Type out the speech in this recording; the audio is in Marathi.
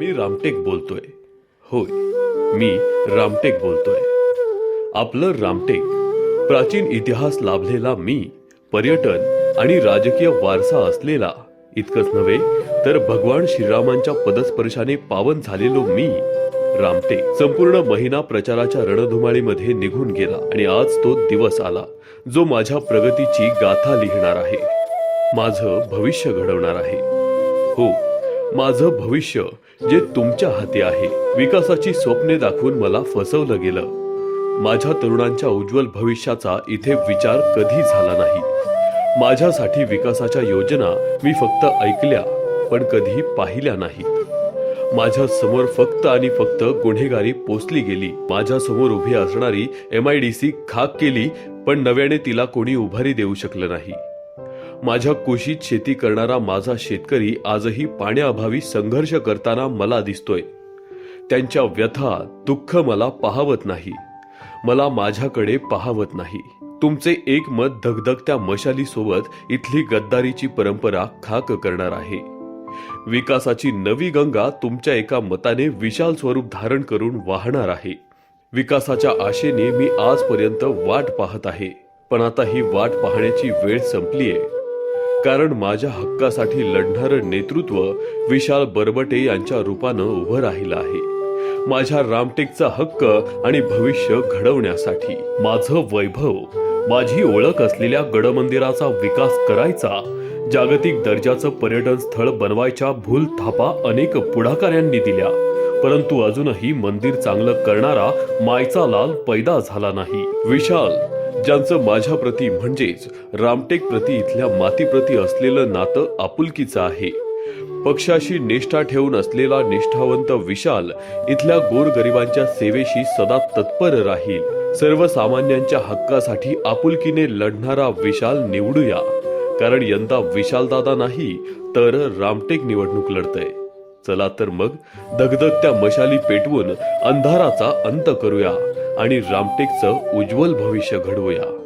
मी रामटेक बोलतोय. होय, मी रामटेक बोलतोय. आपलं रामटेक प्राचीन इतिहास लाभलेला मी, पर्यटन आणि राजकीय वारसा असलेला, इतकंच नव्हे तर भगवान श्रीरामांच्या पदस्पर्शाने पावन झालेलो मी रामटेक संपूर्ण महिना प्रचाराच्या रणधुमाळीमध्ये निघून गेला आणि आज तो दिवस आला जो माझ्या प्रगतीची गाथा लिहिणार आहे, माझं भविष्य घडवणार आहे. हो, माझं भविष्य जे तुमच्या हाती आहे. विकासाची स्वप्ने दाखवून मला फसवलं गेलं. माझ्या तरुणांच्या उज्ज्वल भविष्याचा इथे विचार कधी झाला नाही. माझ्यासाठी विकासाच्या योजना मी फक्त ऐकल्या पण कधी पाहिल्या नाहीत. माझ्या समोर फक्त आणि फक्त गुन्हेगारी पोचली गेली. माझ्या समोर उभी असणारी MIDC खाक केली पण नव्याने तिला कोणी उभारी देऊ शकलं नाही. माझ्या कुशीत शेती करणारा माझा शेतकरी आजही पाण्याअभावी संघर्ष करताना मला दिसतोय. त्यांच्या व्यथा दुःख मला पाहवत नाही, मला माझ्याकडे पाहवत नाही. तुमचे एक मत धगधगत्या मशाली सोबत इथली गद्दारीची परंपरा खाक करणार आहे. विकासाची नवी गंगा तुमच्या एका मताने विशाल स्वरूप धारण करून वाहणार आहे. विकासाच्या आशेने मी आजपर्यंत वाट पाहत आहे, पण आता ही वाट पाहण्याची वेळ संपलीये. कारण माझ्या हक्कासाठी लढणारं नेतृत्व विशाल बरबटे यांच्या रूपानं उभं राहिलं आहे. माझ्या रामटेकचा हक्क आणि भविष्य घडवण्यासाठी. माझं वैभव, माझी ओळख असलेल्या गडमंदिराचा विकास करायचा, जागतिक दर्जाचं पर्यटन स्थळ बनवायच्या भूल थापा अनेक पुढाकाऱ्यांनी दिल्या, परंतु अजूनही मंदिर चांगलं करणारा मायचा लाल पैदा झाला नाही. विशाल, ज्यांचं माझ्या प्रती म्हणजेच रामटेक प्रती इथल्या मातीप्रती असलेलं नातं आपुलकीचं आहे. पक्षाशी निष्ठा ठेवून असलेला निष्ठावंत विशाल इथल्या गोरगरिबांच्या सेवेशी सदा तत्पर राहील. सर्वसामान्यांच्या हक्कासाठी आपुलकीने लढणारा विशाल निवडूया, कारण यंदा विशालदादा नाही तर रामटेक निवडणूक लढतंय. चला तर मग धगधगत्या मशाली पेटवून अंधाराचा अंत करूया आणि रामटेकचं उज्ज्वल भविष्य घडवूया.